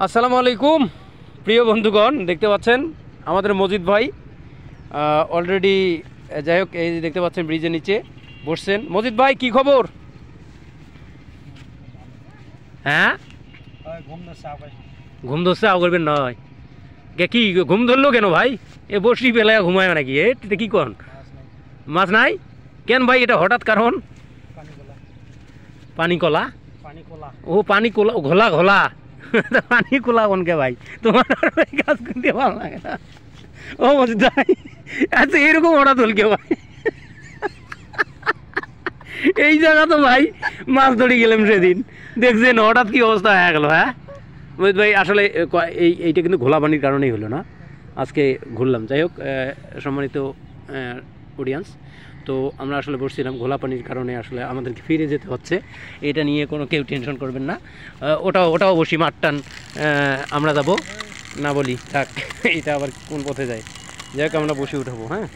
আসসালামু আলাইকুম প্রিয় বন্ধুগণ, দেখতে পাচ্ছেন আমাদের মজিদ ভাই অলরেডি, যাই হোক, এই দেখতে পাচ্ছেন ব্রিজের নিচে বসছেন। মজিদ ভাই, কি খবর? হ্যাঁ, ঘুম ধরছে? আও করবেন নয় কি ঘুম ধরলো কেন ভাই? এ বসি বেলায় ঘুমায় নাকি? এটা কি কন? মাছ নাই কেন ভাই? এটা হঠাৎ কারণ? পানি কলা? ও পানি কোলা, ঘোলা ঘোলা পানি কোলা কোনকে ভাই? তোমার কাজ করতে ভালো লাগে না? ও মজিদ ভাই, আচ্ছা এরকম হঠাৎ হল কে ভাই? এই জায়গা তো ভাই মাছ ধরে গেলাম সেদিন, দেখছেন হঠাৎ কি অবস্থা হয়ে গেল। হ্যাঁ মজিদ ভাই, আসলে এইটা কিন্তু ঘোলা পানির কারণেই হলো না, আজকে ঘুরলাম। যাই হোক, সম্মানিত অডিয়েন্স, তো আমরা আসলে বসছিলাম ঘোলা পানির কারণে, আসলে আমাদেরকে ফিরে যেতে হচ্ছে। এটা নিয়ে কোনো কেউ টেনশন করবেন না। ওটাও বসি মাঠটান, আমরা যাব না বলি থাক, এটা আবার কোন পথে যায়? যাই হোক, আমরা বসে উঠাবো। হ্যাঁ,